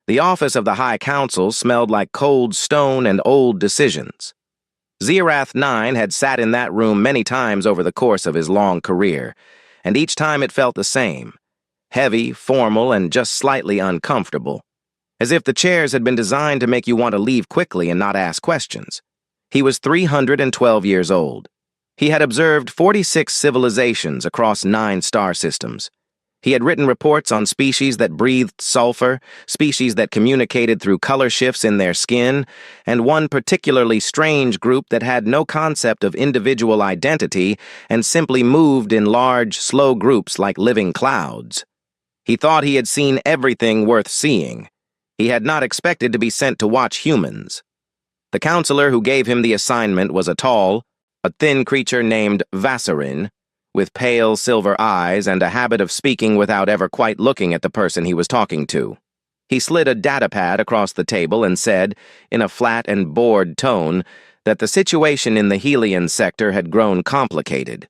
The office of the High Council smelled like cold stone and old decisions. Zirath 9 had sat in that room many times over the course of his long career, and each time it felt the same: heavy, formal, and just slightly uncomfortable, as if the chairs had been designed to make you want to leave quickly and not ask questions. He was 312 years old. He had observed 46 civilizations across 9 star systems. He had written reports on species that breathed sulfur, species that communicated through color shifts in their skin, and one particularly strange group that had no concept of individual identity and simply moved in large, slow groups like living clouds. He thought he had seen everything worth seeing. He had not expected to be sent to watch humans. The counselor who gave him the assignment was a thin creature named Vassarin, with pale silver eyes and a habit of speaking without ever quite looking at the person he was talking to. He slid a datapad across the table and said, in a flat and bored tone, that the situation in the Helian sector had grown complicated.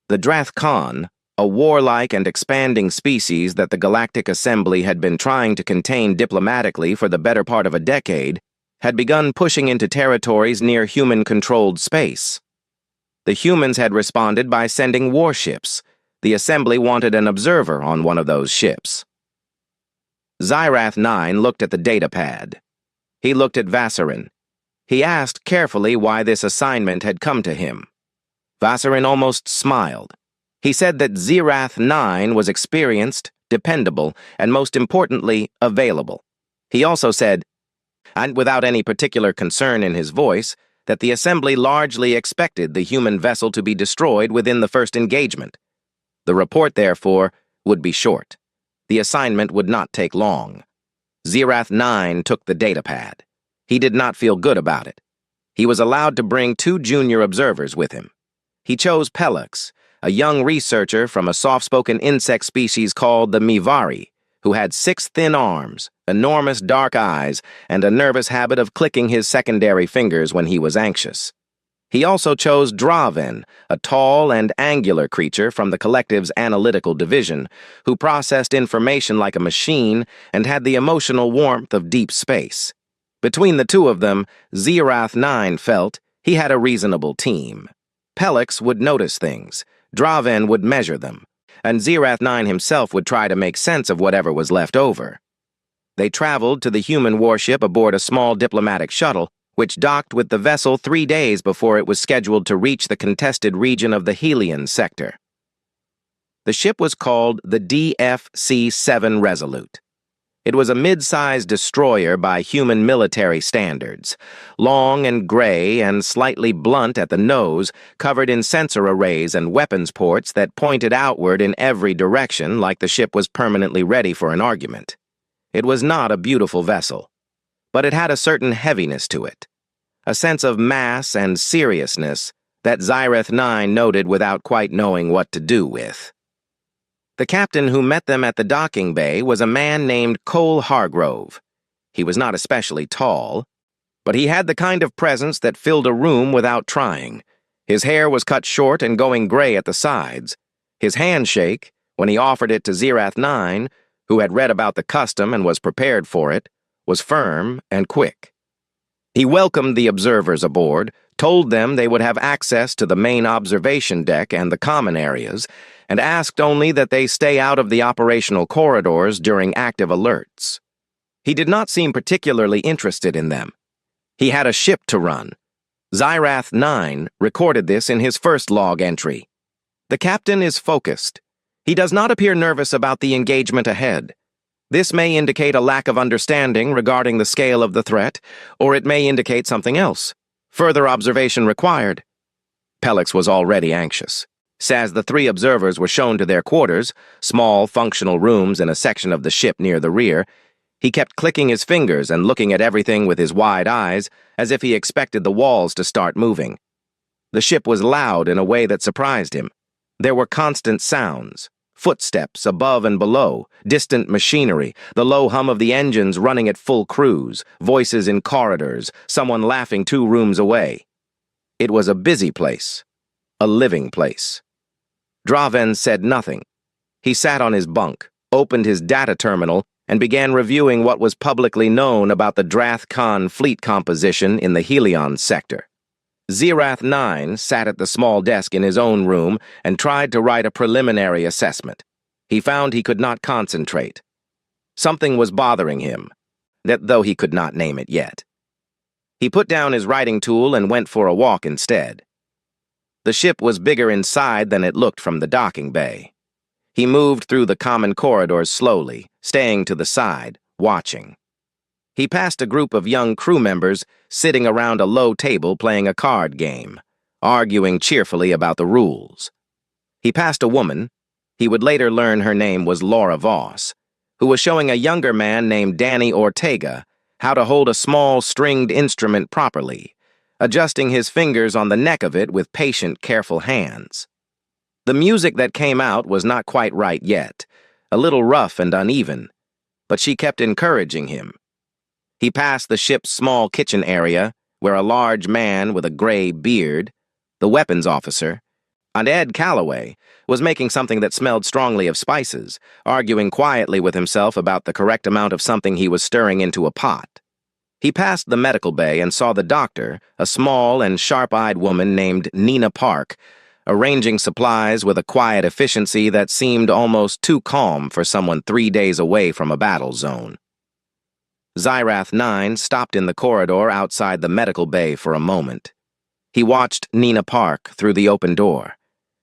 The Drath Khan, a warlike and expanding species that the Galactic Assembly had been trying to contain diplomatically for the better part of a decade, had begun pushing into territories near human-controlled space. The humans had responded by sending warships. The Assembly wanted an observer on one of those ships. Zirath 9 looked at the datapad. He looked at Vassarin. He asked carefully why this assignment had come to him. Vassarin almost smiled. He said that Zirath 9 was experienced, dependable, and most importantly, available. He also said, and without any particular concern in his voice, that the Assembly largely expected the human vessel to be destroyed within the first engagement. The report, therefore, would be short. The assignment would not take long. Zirath 9 took the datapad. He did not feel good about it. He was allowed to bring 2 junior observers with him. He chose Pelex, a young researcher from a soft-spoken insect species called the Mivari, who had 6 thin arms, enormous dark eyes, and a nervous habit of clicking his secondary fingers when he was anxious. He also chose Draven, a tall and angular creature from the collective's analytical division, who processed information like a machine and had the emotional warmth of deep space. Between the two of them, Zirath 9 felt he had a reasonable team. Pelex would notice things, Draven would measure them, and Zirath 9 himself would try to make sense of whatever was left over. They traveled to the human warship aboard a small diplomatic shuttle, which docked with the vessel 3 days before it was scheduled to reach the contested region of the Helian sector. The ship was called the DFC-7 Resolute. It was a mid-sized destroyer by human military standards, long and gray and slightly blunt at the nose, covered in sensor arrays and weapons ports that pointed outward in every direction like the ship was permanently ready for an argument. It was not a beautiful vessel, but it had a certain heaviness to it, a sense of mass and seriousness that Zirath 9 noted without quite knowing what to do with. The captain who met them at the docking bay was a man named Cole Hargrove. He was not especially tall, but he had the kind of presence that filled a room without trying. His hair was cut short and going gray at the sides. His handshake, when he offered it to Zirath 9, who had read about the custom and was prepared for it, was firm and quick. He welcomed the observers aboard, told them they would have access to the main observation deck and the common areas, and asked only that they stay out of the operational corridors during active alerts. He did not seem particularly interested in them. He had a ship to run. Zirath 9 recorded this in his first log entry. The captain is focused. He does not appear nervous about the engagement ahead. This may indicate a lack of understanding regarding the scale of the threat, or it may indicate something else. Further observation required. Pelex was already anxious. As the 3 observers were shown to their quarters, small, functional rooms in a section of the ship near the rear, he kept clicking his fingers and looking at everything with his wide eyes, as if he expected the walls to start moving. The ship was loud in a way that surprised him. There were constant sounds, footsteps above and below, distant machinery, the low hum of the engines running at full cruise, voices in corridors, someone laughing 2 rooms away. It was a busy place, a living place. Draven said nothing. He sat on his bunk, opened his data terminal, and began reviewing what was publicly known about the Drath-Khan fleet composition in the Helion sector. Zirath 9 sat at the small desk in his own room and tried to write a preliminary assessment. He found he could not concentrate. Something was bothering him, though he could not name it yet. He put down his writing tool and went for a walk instead. The ship was bigger inside than it looked from the docking bay. He moved through the common corridors slowly, staying to the side, watching. He passed a group of young crew members sitting around a low table playing a card game, arguing cheerfully about the rules. He passed a woman, he would later learn her name was Laura Voss, who was showing a younger man named Danny Ortega how to hold a small stringed instrument properly, adjusting his fingers on the neck of it with patient, careful hands. The music that came out was not quite right yet, a little rough and uneven, but she kept encouraging him. He passed the ship's small kitchen area, where a large man with a gray beard, the weapons officer, and Ed Calloway, was making something that smelled strongly of spices, arguing quietly with himself about the correct amount of something he was stirring into a pot. He passed the medical bay and saw the doctor, a small and sharp-eyed woman named Nina Park, arranging supplies with a quiet efficiency that seemed almost too calm for someone 3 days away from a battle zone. Zirath 9 stopped in the corridor outside the medical bay for a moment. He watched Nina Park through the open door.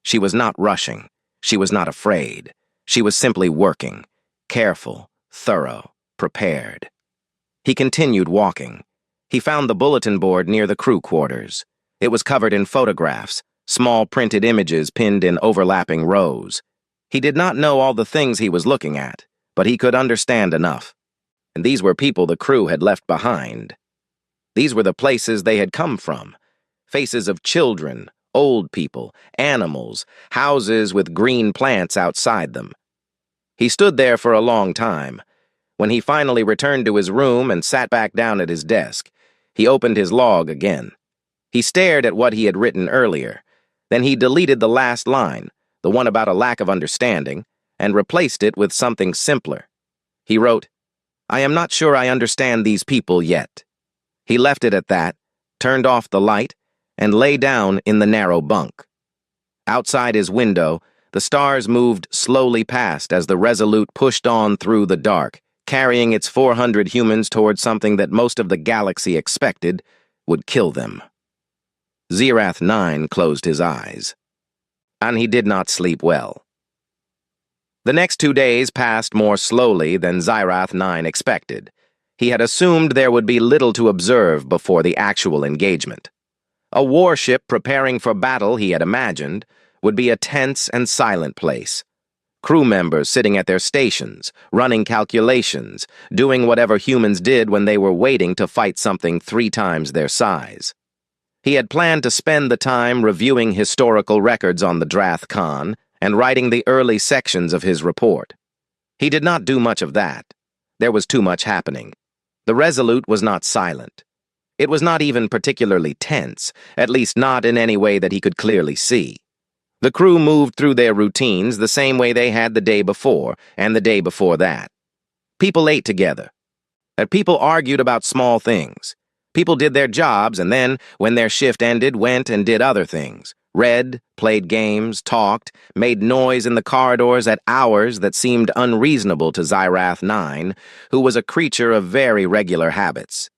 She was not rushing. She was not afraid. She was simply working, careful, thorough, prepared. He continued walking. He found the bulletin board near the crew quarters. It was covered in photographs, small printed images pinned in overlapping rows. He did not know all the things he was looking at, but he could understand enough. And these were people the crew had left behind. These were the places they had come from. Faces of children, old people, animals, houses with green plants outside them. He stood there for a long time. When he finally returned to his room and sat back down at his desk, he opened his log again. He stared at what he had written earlier. Then he deleted the last line, the one about a lack of understanding, and replaced it with something simpler. He wrote, "I am not sure I understand these people yet." He left it at that, turned off the light, and lay down in the narrow bunk. Outside his window, the stars moved slowly past as the Resolute pushed on through the dark, carrying its 400 humans towards something that most of the galaxy expected would kill them. Zirath 9 closed his eyes. And he did not sleep well. The next 2 days passed more slowly than Zirath 9 expected. He had assumed there would be little to observe before the actual engagement. A warship preparing for battle, he had imagined, would be a tense and silent place. Crew members sitting at their stations, running calculations, doing whatever humans did when they were waiting to fight something 3 times their size. He had planned to spend the time reviewing historical records on the Drath-Khan and writing the early sections of his report. He did not do much of that. There was too much happening. The Resolute was not silent. It was not even particularly tense, at least not in any way that he could clearly see. The crew moved through their routines the same way they had the day before and the day before that. People ate together. People argued about small things. People did their jobs and then, when their shift ended, went and did other things. Read, played games, talked, made noise in the corridors at hours that seemed unreasonable to Zirath 9, who was a creature of very regular habits.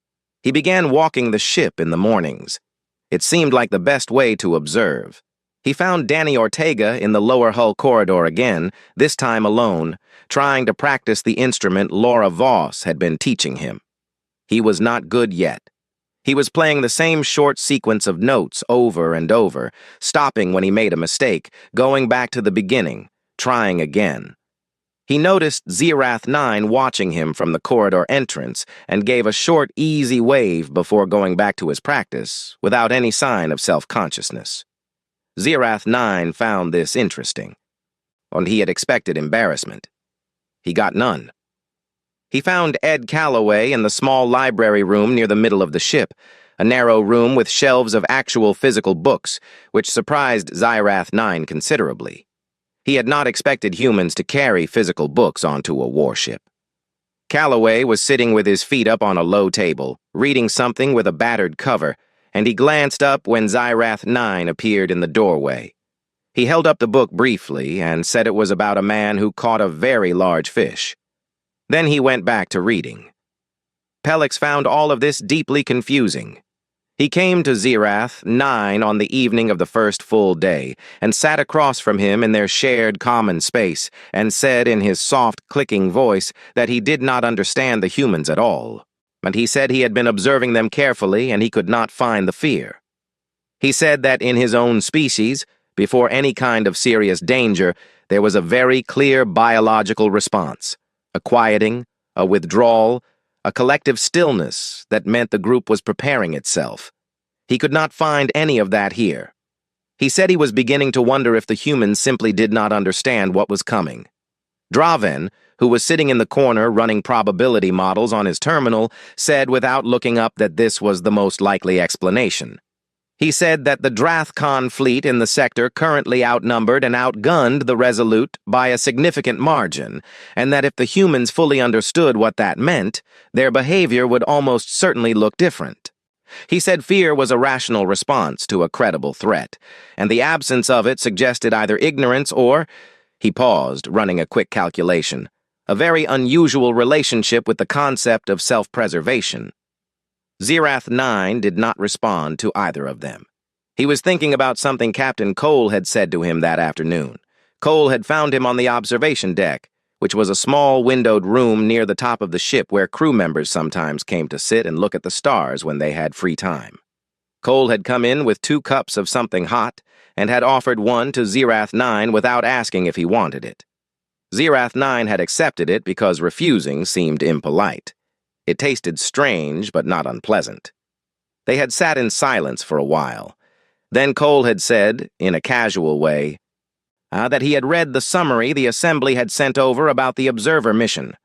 He began walking the ship in the mornings. It seemed like the best way to observe. He found Danny Ortega in the lower hull corridor again, this time alone, trying to practice the instrument Laura Voss had been teaching him. He was not good yet. He was playing the same short sequence of notes over and over, stopping when he made a mistake, going back to the beginning, trying again. He noticed Zirath 9 watching him from the corridor entrance and gave a short, easy wave before going back to his practice, without any sign of self-consciousness. Zirath 9 found this interesting, and he had expected embarrassment. He got none. He found Ed Calloway in the small library room near the middle of the ship, a narrow room with shelves of actual physical books, which surprised Zirath 9 considerably. He had not expected humans to carry physical books onto a warship. Calloway was sitting with his feet up on a low table, reading something with a battered cover, and he glanced up when Xyrath 9 appeared in the doorway. He held up the book briefly and said it was about a man who caught a very large fish. Then he went back to reading. Pellix found all of this deeply confusing. He came to Xyrath 9 on the evening of the first full day and sat across from him in their shared common space and said in his soft, clicking voice that he did not understand the humans at all. And he said he had been observing them carefully and he could not find the fear. He said that in his own species, before any kind of serious danger, there was a very clear biological response, a quieting, a withdrawal, a collective stillness that meant the group was preparing itself. He could not find any of that here. He said he was beginning to wonder if the humans simply did not understand what was coming. Draven, who was sitting in the corner running probability models on his terminal, said without looking up that this was the most likely explanation. He said that the Drathcon fleet in the sector currently outnumbered and outgunned the Resolute by a significant margin, and that if the humans fully understood what that meant, their behavior would almost certainly look different. He said fear was a rational response to a credible threat, and the absence of it suggested either ignorance or, he paused, running a quick calculation, a very unusual relationship with the concept of self-preservation. Xyrath 9 did not respond to either of them. He was thinking about something Captain Cole had said to him that afternoon. Cole had found him on the observation deck, which was a small windowed room near the top of the ship where crew members sometimes came to sit and look at the stars when they had free time. Cole had come in with 2 cups of something hot and had offered one to Xyrath 9 without asking if he wanted it. Xyrath 9 had accepted it because refusing seemed impolite. It tasted strange, but not unpleasant. They had sat in silence for a while. Then Cole had said, in a casual way, that he had read the summary the Assembly had sent over about the Observer mission.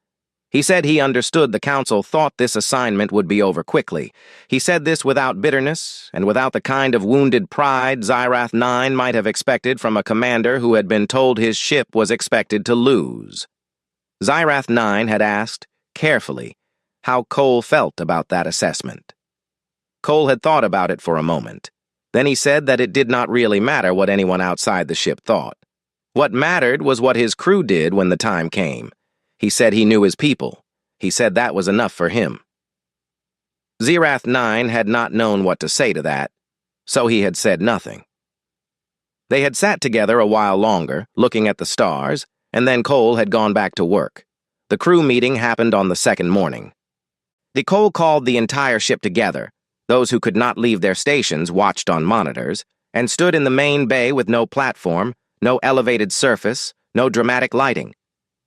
He said he understood the Council thought this assignment would be over quickly. He said this without bitterness, and without the kind of wounded pride Xyrath 9 might have expected from a commander who had been told his ship was expected to lose. Xyrath 9 had asked, carefully, how Cole felt about that assessment. Cole had thought about it for a moment. Then he said that it did not really matter what anyone outside the ship thought. What mattered was what his crew did when the time came. He said he knew his people. He said that was enough for him. Xyrath 9 had not known what to say to that, so he had said nothing. They had sat together a while longer, looking at the stars, and then Cole had gone back to work. The crew meeting happened on the second morning. Cole called the entire ship together. Those who could not leave their stations watched on monitors, and stood in the main bay with no platform, no elevated surface, no dramatic lighting.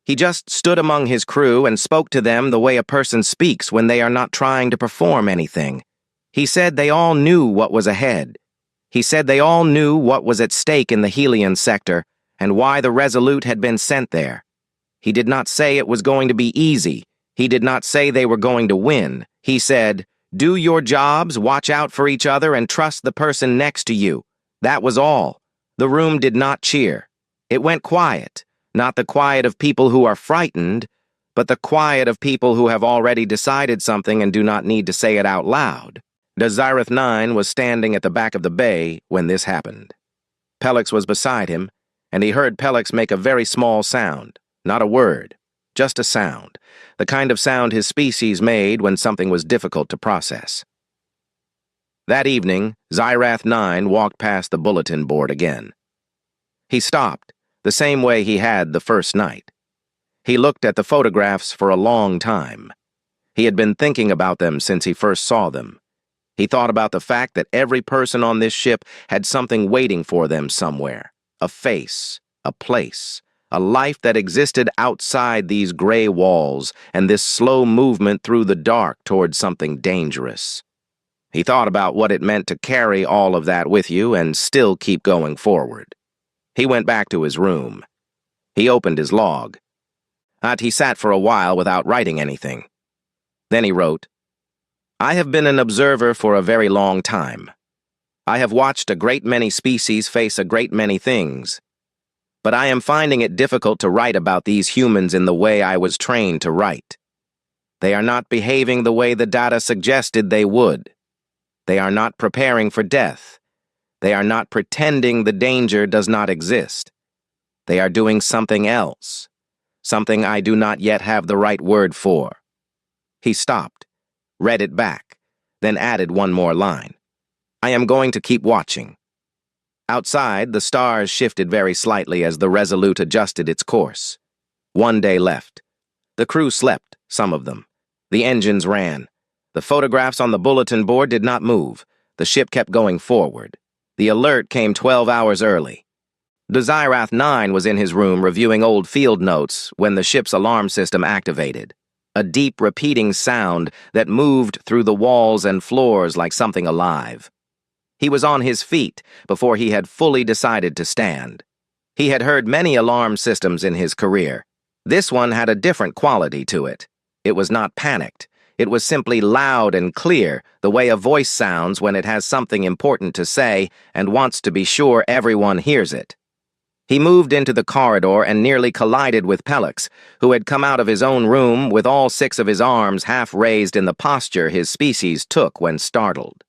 He just stood among his crew and spoke to them the way a person speaks when they are not trying to perform anything. He said they all knew what was ahead. He said they all knew what was at stake in the Helion sector and why the Resolute had been sent there. He did not say it was going to be easy. He did not say they were going to win. He said, do your jobs, watch out for each other, and trust the person next to you. That was all. The room did not cheer. It went quiet, not the quiet of people who are frightened, but the quiet of people who have already decided something and do not need to say it out loud. Xyrath 9 was standing at the back of the bay when this happened. Pellix was beside him, and he heard Pellix make a very small sound, not a word, just a sound, the kind of sound his species made when something was difficult to process. That evening, Xyrath 9 walked past the bulletin board again. He stopped, the same way he had the first night. He looked at the photographs for a long time. He had been thinking about them since he first saw them. He thought about the fact that every person on this ship had something waiting for them somewhere, a face, a place, a life that existed outside these gray walls and this slow movement through the dark toward something dangerous. He thought about what it meant to carry all of that with you and still keep going forward. He went back to his room. He opened his log. He sat for a while without writing anything. Then he wrote, I have been an observer for a very long time. I have watched a great many species face a great many things. But I am finding it difficult to write about these humans in the way I was trained to write. They are not behaving the way the data suggested they would. They are not preparing for death. They are not pretending the danger does not exist. They are doing something else, something I do not yet have the right word for. He stopped, read it back, then added one more line. I am going to keep watching. Outside, the stars shifted very slightly as the Resolute adjusted its course. 1 day left. The crew slept, some of them. The engines ran. The photographs on the bulletin board did not move. The ship kept going forward. The alert came 12 hours early. The Zirath 9 was in his room reviewing old field notes when the ship's alarm system activated. A deep, repeating sound that moved through the walls and floors like something alive. He was on his feet before he had fully decided to stand. He had heard many alarm systems in his career. This one had a different quality to it. It was not panicked. It was simply loud and clear, the way a voice sounds when it has something important to say and wants to be sure everyone hears it. He moved into the corridor and nearly collided with Pelix, who had come out of his own room with all 6 of his arms half raised in the posture his species took when startled.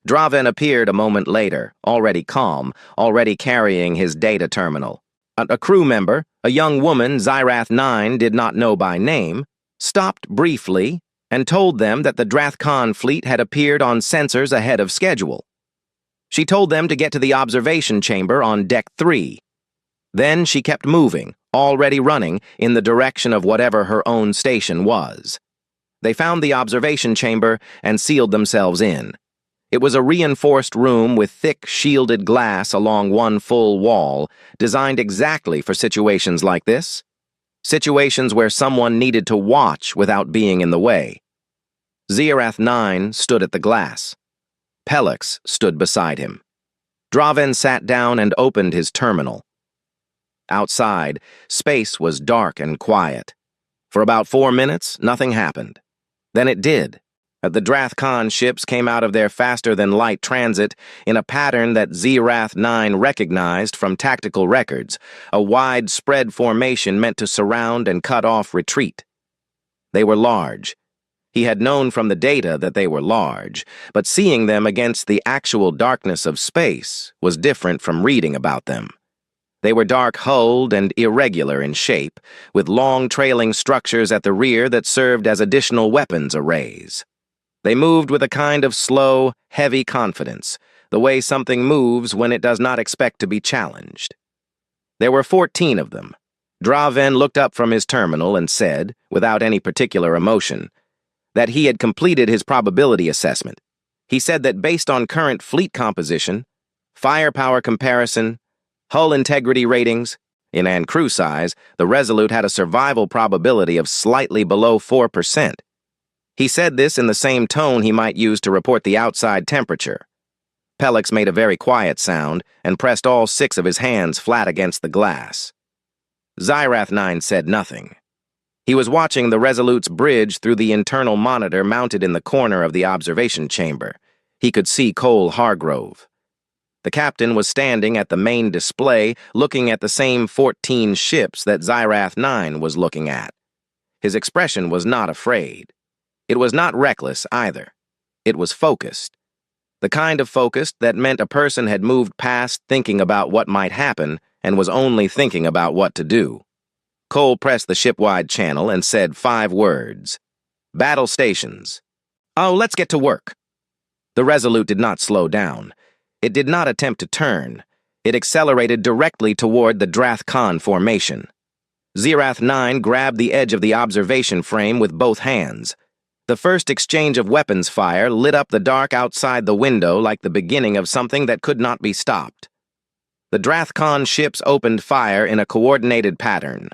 Draven appeared a moment later, already calm, already carrying his data terminal. A crew member, a young woman Zirath 9 did not know by name, stopped briefly and told them that the Drathkon fleet had appeared on sensors ahead of schedule. She told them to get to the observation chamber on Deck 3. Then she kept moving, already running, in the direction of whatever her own station was. They found the observation chamber and sealed themselves in. It was a reinforced room with thick, shielded glass along one full wall, designed exactly for situations like this. Situations where someone needed to watch without being in the way. Zirath 9 stood at the glass. Pelix stood beside him. Draven sat down and opened his terminal. Outside, space was dark and quiet. For about 4 minutes, nothing happened. Then it did. The Drathkon ships came out of their faster-than-light transit in a pattern that Zirath 9 recognized from tactical records, a widespread formation meant to surround and cut off retreat. They were large. He had known from the data that they were large, but seeing them against the actual darkness of space was different from reading about them. They were dark-hulled and irregular in shape, with long trailing structures at the rear that served as additional weapons arrays. They moved with a kind of slow, heavy confidence, the way something moves when it does not expect to be challenged. There were 14 of them. Draven looked up from his terminal and said, without any particular emotion, that he had completed his probability assessment. He said that based on current fleet composition, firepower comparison, hull integrity ratings, and crew size, the Resolute had a survival probability of slightly below 4%. He said this in the same tone he might use to report the outside temperature. Pelix made a very quiet sound and pressed all 6 of his hands flat against the glass. Zirath 9 said nothing. He was watching the Resolute's bridge through the internal monitor mounted in the corner of the observation chamber. He could see Cole Hargrove. The captain was standing at the main display, looking at the same 14 ships that Zirath 9 was looking at. His expression was not afraid. It was not reckless either. It was focused. The kind of focused that meant a person had moved past thinking about what might happen and was only thinking about what to do. Cole pressed the ship-wide channel and said 5 words. Battle stations. Oh, let's get to work. The Resolute did not slow down. It did not attempt to turn. It accelerated directly toward the Drathkon formation. Zirath 9 grabbed the edge of the observation frame with both hands. The first exchange of weapons fire lit up the dark outside the window like the beginning of something that could not be stopped. The Drathkon ships opened fire in a coordinated pattern.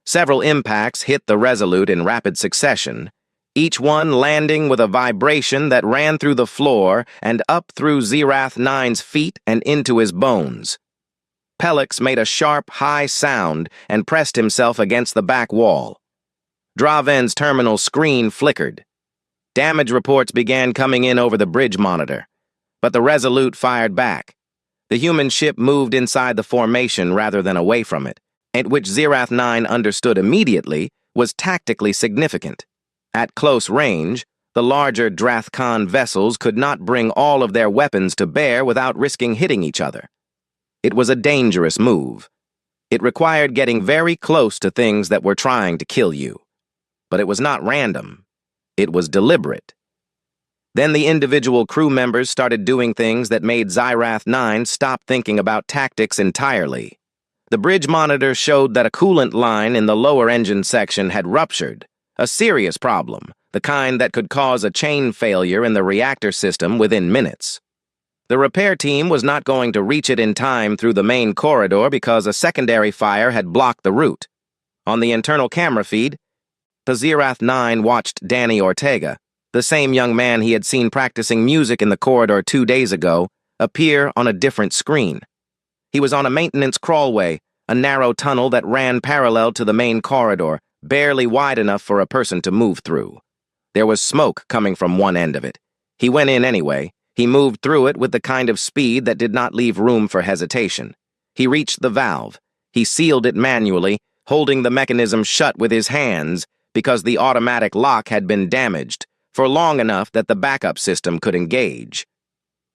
Several impacts hit the Resolute in rapid succession, each one landing with a vibration that ran through the floor and up through Zirath 9's feet and into his bones. Pelix made a sharp, high sound and pressed himself against the back wall. Draven's terminal screen flickered. Damage reports began coming in over the bridge monitor, but the Resolute fired back. The human ship moved inside the formation rather than away from it, and which Zirath 9 understood immediately was tactically significant. At close range, the larger Drathkon vessels could not bring all of their weapons to bear without risking hitting each other. It was a dangerous move. It required getting very close to things that were trying to kill you. But it was not random. It was deliberate. Then the individual crew members started doing things that made Xyrath 9 stop thinking about tactics entirely. The bridge monitor showed that a coolant line in the lower engine section had ruptured, a serious problem, the kind that could cause a chain failure in the reactor system within minutes. The repair team was not going to reach it in time through the main corridor because a secondary fire had blocked the route. On the internal camera feed, the Xyrath 9 watched Danny Ortega, the same young man he had seen practicing music in the corridor 2 days ago, appear on a different screen. He was on a maintenance crawlway, a narrow tunnel that ran parallel to the main corridor, barely wide enough for a person to move through. There was smoke coming from one end of it. He went in anyway. He moved through it with the kind of speed that did not leave room for hesitation. He reached the valve. He sealed it manually, holding the mechanism shut with his hands because the automatic lock had been damaged for long enough that the backup system could engage.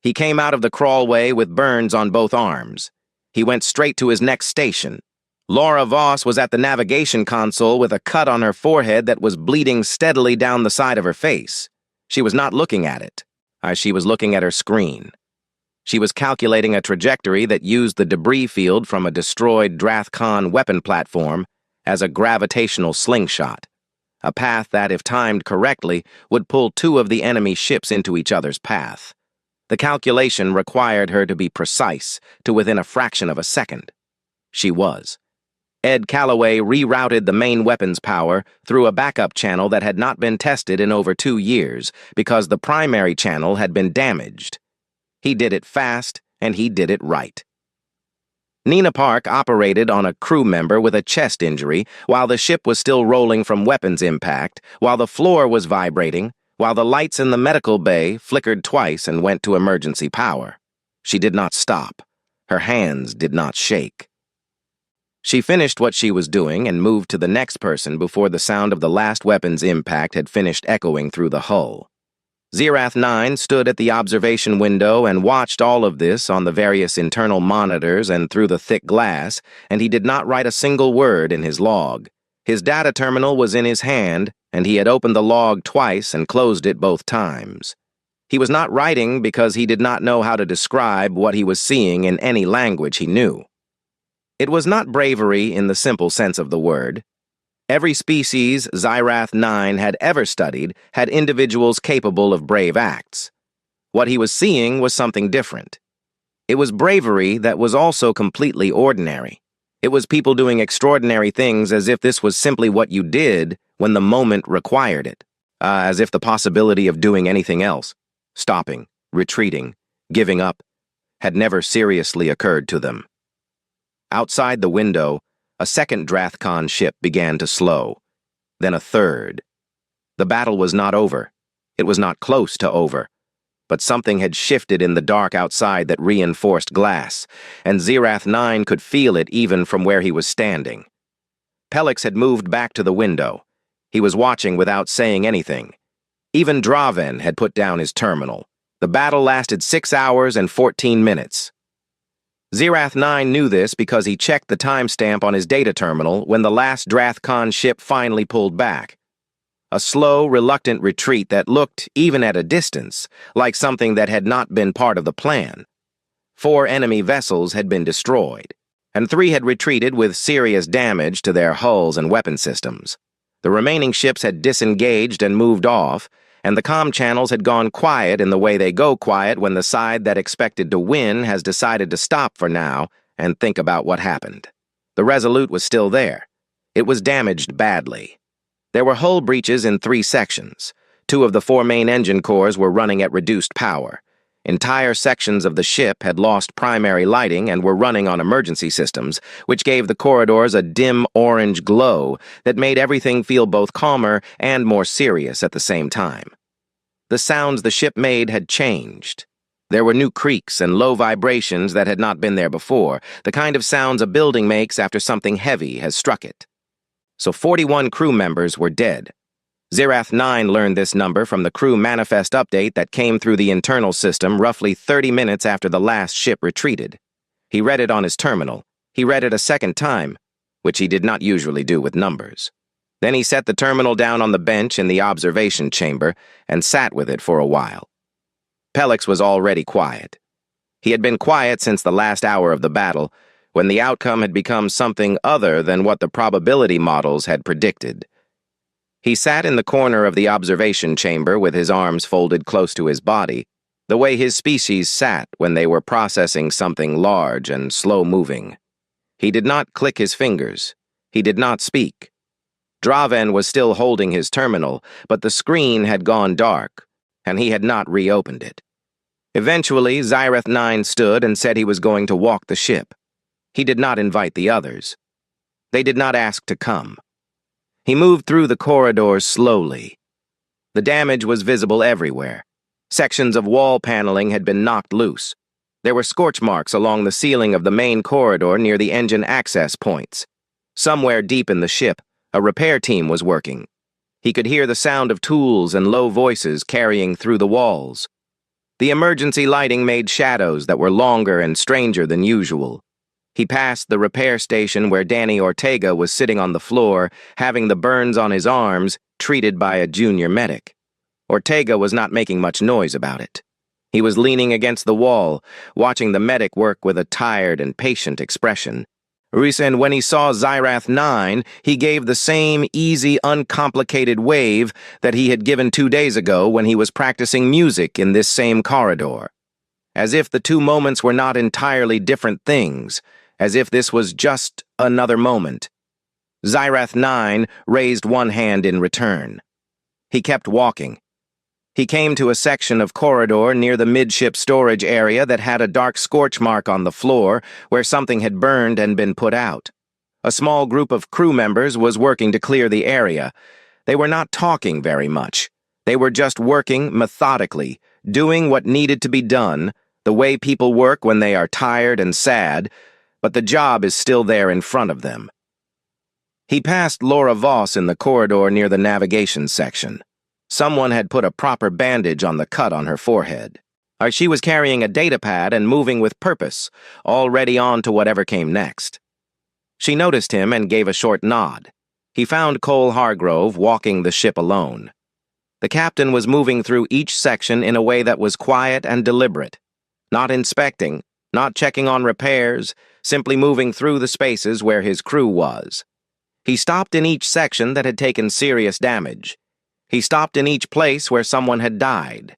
He came out of the crawlway with burns on both arms. He went straight to his next station. Laura Voss was at the navigation console with a cut on her forehead that was bleeding steadily down the side of her face. She was not looking at it. She was looking at her screen. She was calculating a trajectory that used the debris field from a destroyed Drathkon weapon platform as a gravitational slingshot, a path that, if timed correctly, would pull 2 of the enemy ships into each other's path. The calculation required her to be precise, to within a fraction of a second. She was. Ed Calloway rerouted the main weapons power through a backup channel that had not been tested in over 2 years because the primary channel had been damaged. He did it fast, and he did it right. Nina Park operated on a crew member with a chest injury while the ship was still rolling from weapons impact, while the floor was vibrating, while the lights in the medical bay flickered twice and went to emergency power. She did not stop. Her hands did not shake. She finished what she was doing and moved to the next person before the sound of the last weapon's impact had finished echoing through the hull. Xyrath 9 stood at the observation window and watched all of this on the various internal monitors and through the thick glass, and he did not write a single word in his log. His data terminal was in his hand, and he had opened the log twice and closed it both times. He was not writing because he did not know how to describe what he was seeing in any language he knew. It was not bravery in the simple sense of the word. Every species Xyrath 9 had ever studied had individuals capable of brave acts. What he was seeing was something different. It was bravery that was also completely ordinary. It was people doing extraordinary things as if this was simply what you did when the moment required it, as if the possibility of doing anything else, stopping, retreating, giving up, had never seriously occurred to them. Outside the window, a second Drathkon ship began to slow, then a third. The battle was not over. It was not close to over. But something had shifted in the dark outside that reinforced glass, and Xyrath 9 could feel it even from where he was standing. Pelix had moved back to the window. He was watching without saying anything. Even Draven had put down his terminal. The battle lasted 6 hours and 14 minutes. Xyrath 9 knew this because he checked the timestamp on his data terminal when the last Drathkon ship finally pulled back. A slow, reluctant retreat that looked, even at a distance, like something that had not been part of the plan. 4 enemy vessels had been destroyed, and 3 had retreated with serious damage to their hulls and weapon systems. The remaining ships had disengaged and moved off, and the comm channels had gone quiet in the way they go quiet when the side that expected to win has decided to stop for now and think about what happened. The Resolute was still there. It was damaged badly. There were hull breaches in 3 sections. 2 of the 4 main engine cores were running at reduced power. Entire sections of the ship had lost primary lighting and were running on emergency systems, which gave the corridors a dim orange glow that made everything feel both calmer and more serious at the same time. The sounds the ship made had changed. There were new creaks and low vibrations that had not been there before, the kind of sounds a building makes after something heavy has struck it. So 41 crew members were dead. Zirath 9 learned this number from the crew manifest update that came through the internal system roughly 30 minutes after the last ship retreated. He read it on his terminal. He read it a second time, which he did not usually do with numbers. Then he set the terminal down on the bench in the observation chamber and sat with it for a while. Pelix was already quiet. He had been quiet since the last hour of the battle, when the outcome had become something other than what the probability models had predicted. He sat in the corner of the observation chamber with his arms folded close to his body, the way his species sat when they were processing something large and slow-moving. He did not click his fingers. He did not speak. Draven was still holding his terminal, but the screen had gone dark, and he had not reopened it. Eventually, Zirath 9 stood and said he was going to walk the ship. He did not invite the others. They did not ask to come. He moved through the corridors slowly. The damage was visible everywhere. Sections of wall paneling had been knocked loose. There were scorch marks along the ceiling of the main corridor near the engine access points. Somewhere deep in the ship, a repair team was working. He could hear the sound of tools and low voices carrying through the walls. The emergency lighting made shadows that were longer and stranger than usual. He passed the repair station where Danny Ortega was sitting on the floor, having the burns on his arms treated by a junior medic. Ortega was not making much noise about it. He was leaning against the wall, watching the medic work with a tired and patient expression. And when he saw Zirath 9, he gave the same easy, uncomplicated wave that he had given 2 days ago when he was practicing music in this same corridor. As if the two moments were not entirely different things, as if this was just another moment. Zirath 9 raised one hand in return. He kept walking. He came to a section of corridor near the midship storage area that had a dark scorch mark on the floor where something had burned and been put out. A small group of crew members was working to clear the area. They were not talking very much. They were just working methodically, doing what needed to be done, the way people work when they are tired and sad, but the job is still there in front of them. He passed Laura Voss in the corridor near the navigation section. Someone had put a proper bandage on the cut on her forehead. She was carrying a datapad and moving with purpose, already on to whatever came next. She noticed him and gave a short nod. He found Cole Hargrove walking the ship alone. The captain was moving through each section in a way that was quiet and deliberate, not inspecting, not checking on repairs, simply moving through the spaces where his crew was. He stopped in each section that had taken serious damage. He stopped in each place where someone had died.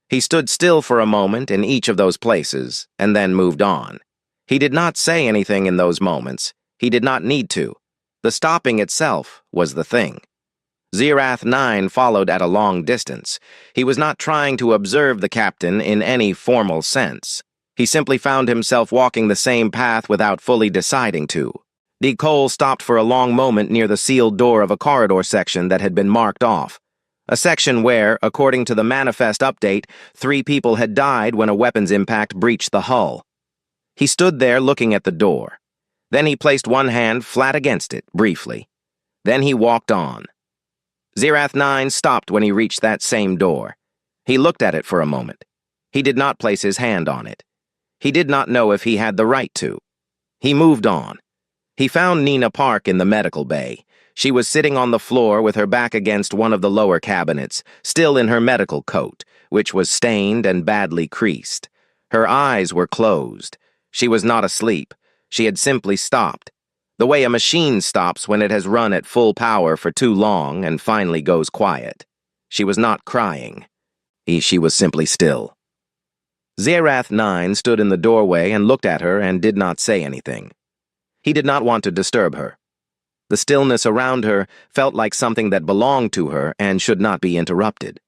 He stood still for a moment in each of those places, and then moved on. He did not say anything in those moments. He did not need to. The stopping itself was the thing. Zirath 9 followed at a long distance. He was not trying to observe the captain in any formal sense. He simply found himself walking the same path without fully deciding to. D. Cole stopped for a long moment near the sealed door of a corridor section that had been marked off. A section where, according to the manifest update, 3 people had died when a weapons impact breached the hull. He stood there looking at the door. Then he placed one hand flat against it, briefly. Then he walked on. Zirath 9 stopped when he reached that same door. He looked at it for a moment. He did not place his hand on it. He did not know if he had the right to. He moved on. He found Nina Park in the medical bay. She was sitting on the floor with her back against one of the lower cabinets, still in her medical coat, which was stained and badly creased. Her eyes were closed. She was not asleep. She had simply stopped, the way a machine stops when it has run at full power for too long and finally goes quiet. She was not crying. She was simply still. Zirath 9 stood in the doorway and looked at her and did not say anything. He did not want to disturb her. The stillness around her felt like something that belonged to her and should not be interrupted.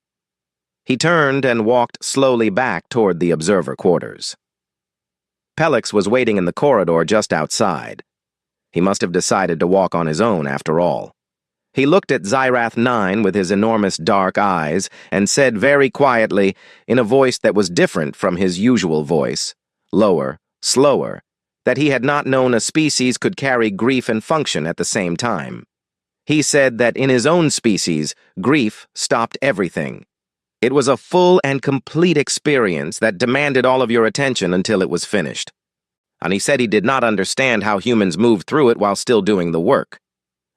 He turned and walked slowly back toward the observer quarters. Pelix was waiting in the corridor just outside. He must have decided to walk on his own after all. He looked at Zirath 9 with his enormous dark eyes and said very quietly, in a voice that was different from his usual voice, lower, slower, that he had not known a species could carry grief and function at the same time. He said that in his own species, grief stopped everything. It was a full and complete experience that demanded all of your attention until it was finished. And he said he did not understand how humans moved through it while still doing the work.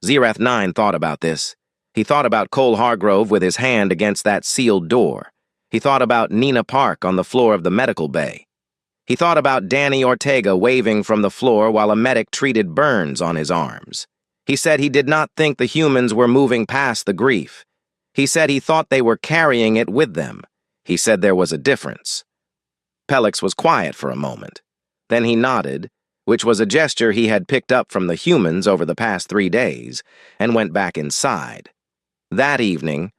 Zerath 9 thought about this. He thought about Cole Hargrove with his hand against that sealed door. He thought about Nina Park on the floor of the medical bay. He thought about Danny Ortega waving from the floor while a medic treated burns on his arms. He said he did not think the humans were moving past the grief. He said he thought they were carrying it with them. He said there was a difference. Pelix was quiet for a moment. Then he nodded, which was a gesture he had picked up from the humans over the past 3 days, and went back inside. That evening,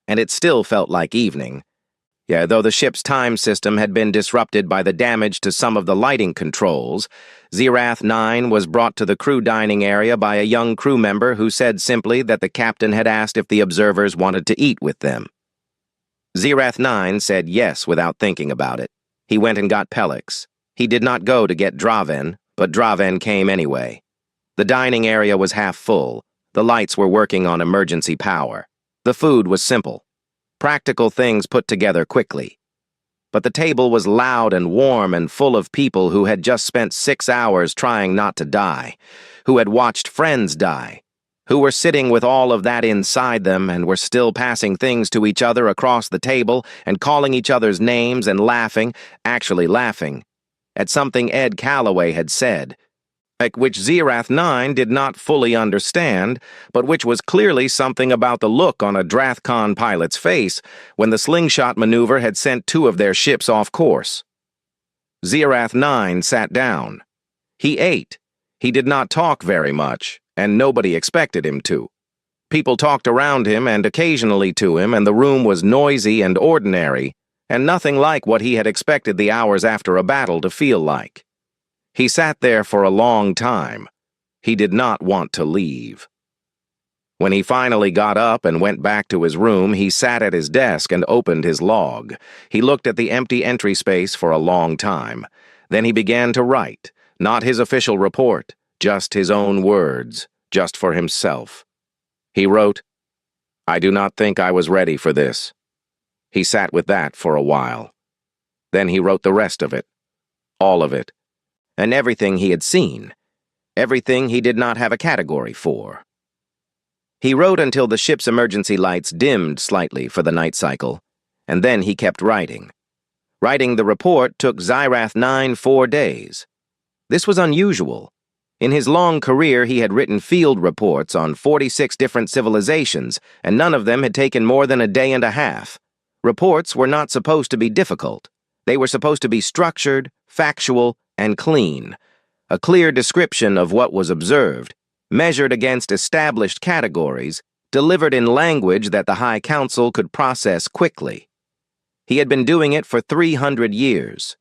and it still felt like evening, though the ship's time system had been disrupted by the damage to some of the lighting controls, Zerath 9 was brought to the crew dining area by a young crew member who said simply that the captain had asked if the observers wanted to eat with them. Zerath 9 said yes without thinking about it. He went and got Pelix. He did not go to get Draven, but Draven came anyway. The dining area was half full. The lights were working on emergency power. The food was simple. Practical things put together quickly. But the table was loud and warm and full of people who had just spent 6 hours trying not to die, who had watched friends die, who were sitting with all of that inside them and were still passing things to each other across the table and calling each other's names and laughing, actually laughing, at something Ed Calloway had said, which Zerath 9 did not fully understand, but which was clearly something about the look on a Drathcon pilot's face when the slingshot maneuver had sent 2 of their ships off course. Zerath 9 sat down. He ate. He did not talk very much, and nobody expected him to. People talked around him and occasionally to him, and the room was noisy and ordinary, and nothing like what he had expected the hours after a battle to feel like. He sat there for a long time. He did not want to leave. When he finally got up and went back to his room, he sat at his desk and opened his log. He looked at the empty entry space for a long time. Then he began to write, not his official report, just his own words, just for himself. He wrote, "I do not think I was ready for this." He sat with that for a while. Then he wrote the rest of it, all of it, and everything he had seen, everything he did not have a category for. He wrote until the ship's emergency lights dimmed slightly for the night cycle, and then he kept writing. Writing the report took Zerath 9 4 days. This was unusual. In his long career, he had written field reports on 46 different civilizations, and none of them had taken more than a day and a half. Reports were not supposed to be difficult. They were supposed to be structured, factual, and clean. A clear description of what was observed, measured against established categories, delivered in language that the High Council could process quickly. He had been doing it for 300 years.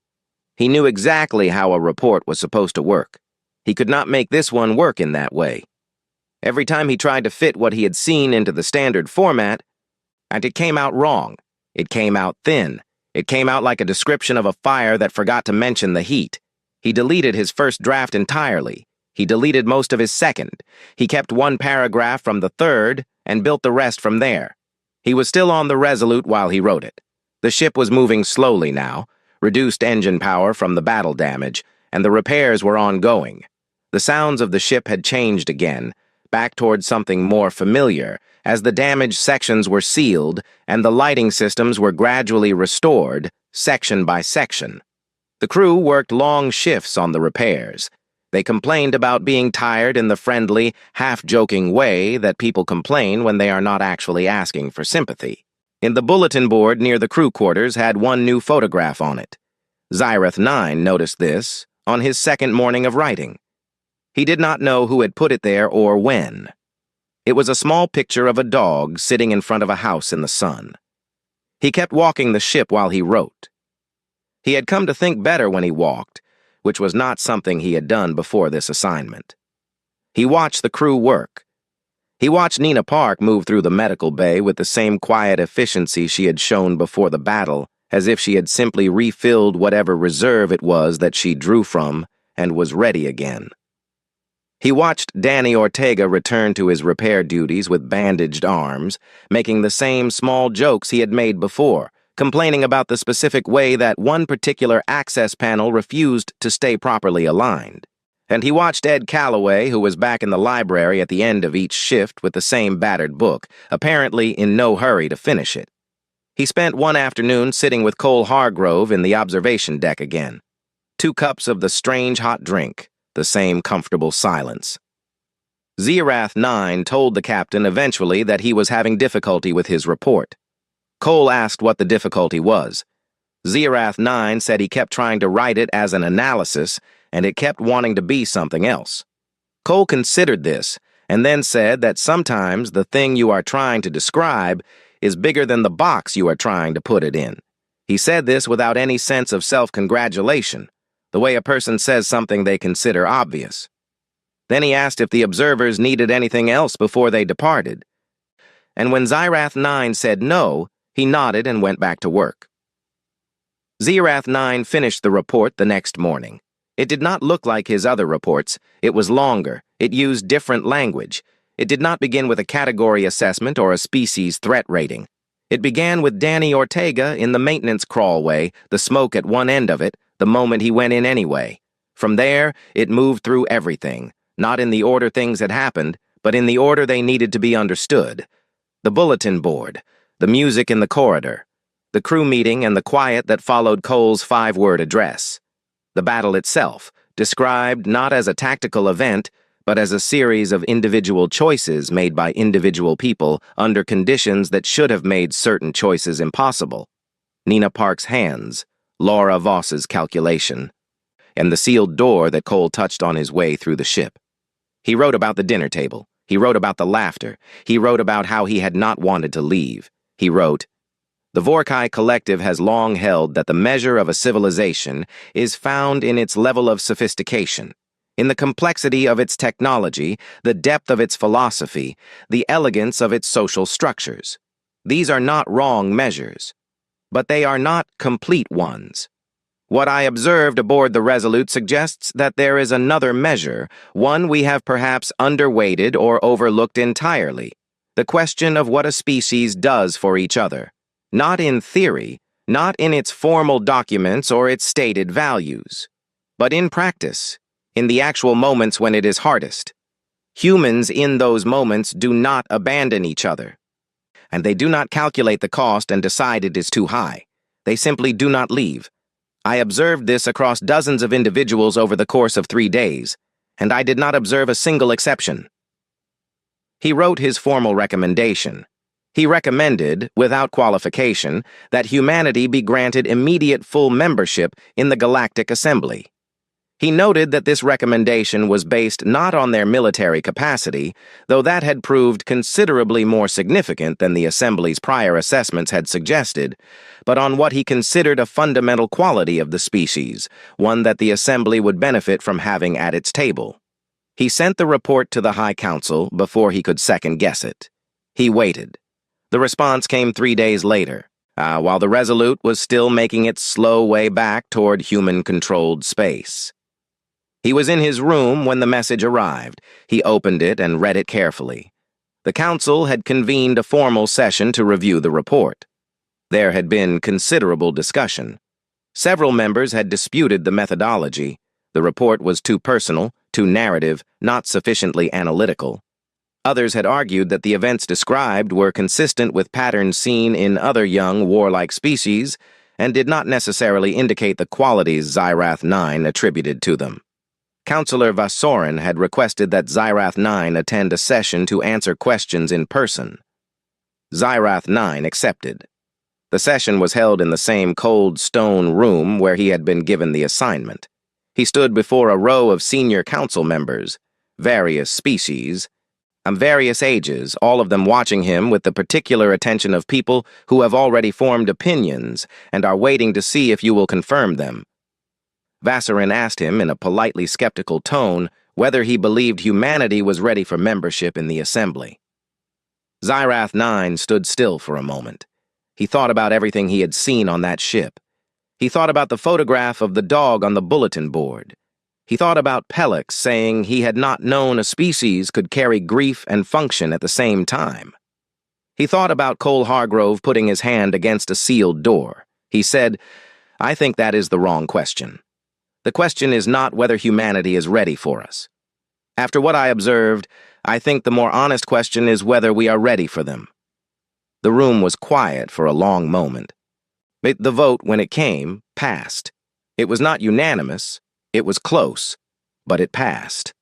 He knew exactly how a report was supposed to work. He could not make this one work in that way. Every time he tried to fit what he had seen into the standard format, and it came out wrong. It came out thin. It came out like a description of a fire that forgot to mention the heat. He deleted his first draft entirely. He deleted most of his second. He kept one paragraph from the third and built the rest from there. He was still on the Resolute while he wrote it. The ship was moving slowly now, reduced engine power from the battle damage, and the repairs were ongoing. The sounds of the ship had changed again, back towards something more familiar, as the damaged sections were sealed and the lighting systems were gradually restored, section by section. The crew worked long shifts on the repairs. They complained about being tired in the friendly, half-joking way that people complain when they are not actually asking for sympathy. In the bulletin board near the crew quarters had one new photograph on it. Zerath 9 noticed this on his second morning of writing. He did not know who had put it there or when. It was a small picture of a dog sitting in front of a house in the sun. He kept walking the ship while he wrote. He had come to think better when he walked, which was not something he had done before this assignment. He watched the crew work. He watched Nina Park move through the medical bay with the same quiet efficiency she had shown before the battle, as if she had simply refilled whatever reserve it was that she drew from and was ready again. He watched Danny Ortega return to his repair duties with bandaged arms, making the same small jokes he had made before, complaining about the specific way that one particular access panel refused to stay properly aligned. And he watched Ed Calloway, who was back in the library at the end of each shift with the same battered book, apparently in no hurry to finish it. He spent one afternoon sitting with Cole Hargrove in the observation deck again. 2 cups of the strange hot drink, the same comfortable silence. Zerath 9 told the captain eventually that he was having difficulty with his report. Cole asked what the difficulty was. Zerath 9 said he kept trying to write it as an analysis, and it kept wanting to be something else. Cole considered this, and then said that sometimes the thing you are trying to describe is bigger than the box you are trying to put it in. He said this without any sense of self-congratulation, the way a person says something they consider obvious. Then he asked if the observers needed anything else before they departed. And when Zerath 9 said no, he nodded and went back to work. Zerath 9 finished the report the next morning. It did not look like his other reports. It was longer. It used different language. It did not begin with a category assessment or a species threat rating. It began with Danny Ortega in the maintenance crawlway, the smoke at one end of it, the moment he went in anyway. From there, it moved through everything, not in the order things had happened, but in the order they needed to be understood. The bulletin board, the music in the corridor, the crew meeting and the quiet that followed Cole's 5-word address. The battle itself, described not as a tactical event, but as a series of individual choices made by individual people under conditions that should have made certain choices impossible. Nina Park's hands, Laura Voss's calculation, and the sealed door that Cole touched on his way through the ship. He wrote about the dinner table. He wrote about the laughter. He wrote about how he had not wanted to leave. He wrote, "The Vorkai Collective has long held that the measure of a civilization is found in its level of sophistication, in the complexity of its technology, the depth of its philosophy, the elegance of its social structures. These are not wrong measures, but they are not complete ones. What I observed aboard the Resolute suggests that there is another measure, one we have perhaps underweighted or overlooked entirely, the question of what a species does for each other. Not in theory, not in its formal documents or its stated values, but in practice, in the actual moments when it is hardest. Humans in those moments do not abandon each other. And they do not calculate the cost and decide it is too high. They simply do not leave. I observed this across dozens of individuals over the course of 3 days, and I did not observe a single exception." He wrote his formal recommendation. He recommended, without qualification, that humanity be granted immediate full membership in the Galactic Assembly. He noted that this recommendation was based not on their military capacity, though that had proved considerably more significant than the Assembly's prior assessments had suggested, but on what he considered a fundamental quality of the species, one that the Assembly would benefit from having at its table. He sent the report to the High Council before he could second-guess it. He waited. The response came 3 days later, while the Resolute was still making its slow way back toward human-controlled space. He was in his room when the message arrived. He opened it and read it carefully. The council had convened a formal session to review the report. There had been considerable discussion. Several members had disputed the methodology. The report was too personal, too narrative, not sufficiently analytical. Others had argued that the events described were consistent with patterns seen in other young, warlike species and did not necessarily indicate the qualities Zerath 9 attributed to them. Councillor Vassorin had requested that Zerath 9 attend a session to answer questions in person. Zerath 9 accepted. The session was held in the same cold stone room where he had been given the assignment. He stood before a row of senior council members, various species, and various ages, all of them watching him with the particular attention of people who have already formed opinions and are waiting to see if you will confirm them. Vassorin asked him in a politely skeptical tone whether he believed humanity was ready for membership in the Assembly. Zerath 9 stood still for a moment. He thought about everything he had seen on that ship. He thought about the photograph of the dog on the bulletin board. He thought about Pellix saying he had not known a species could carry grief and function at the same time. He thought about Cole Hargrove putting his hand against a sealed door. He said, "I think that is the wrong question. The question is not whether humanity is ready for us. After what I observed, I think the more honest question is whether we are ready for them." The room was quiet for a long moment. The vote, when it came, passed. It was not unanimous, it was close, but it passed.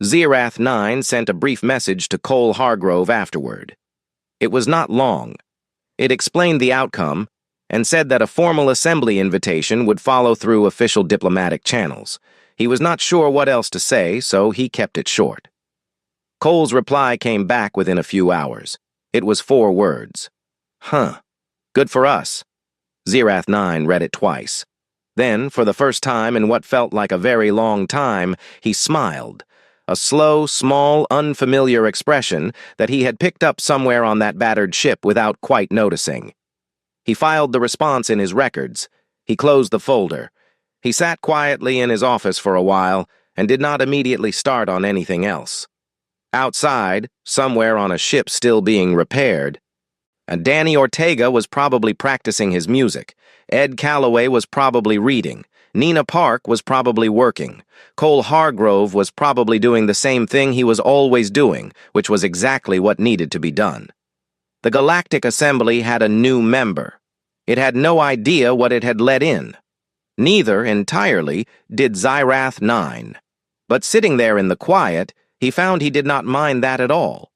Zirath 9 sent a brief message to Cole Hargrove afterward. It was not long. It explained the outcome and said that a formal assembly invitation would follow through official diplomatic channels. He was not sure what else to say, so he kept it short. Cole's reply came back within a few hours. It was 4 words. "Huh. Good for us." Zirath 9 read it twice. Then, for the first time in what felt like a very long time, he smiled. A slow, small, unfamiliar expression that he had picked up somewhere on that battered ship without quite noticing. He filed the response in his records. He closed the folder. He sat quietly in his office for a while and did not immediately start on anything else. Outside, somewhere on a ship still being repaired, Danny Ortega was probably practicing his music. Ed Calloway was probably reading. Nina Park was probably working. Cole Hargrove was probably doing the same thing he was always doing, which was exactly what needed to be done. The Galactic Assembly had a new member. It had no idea what it had let in. Neither, entirely, did Zirath 9. But sitting there in the quiet, he found he did not mind that at all.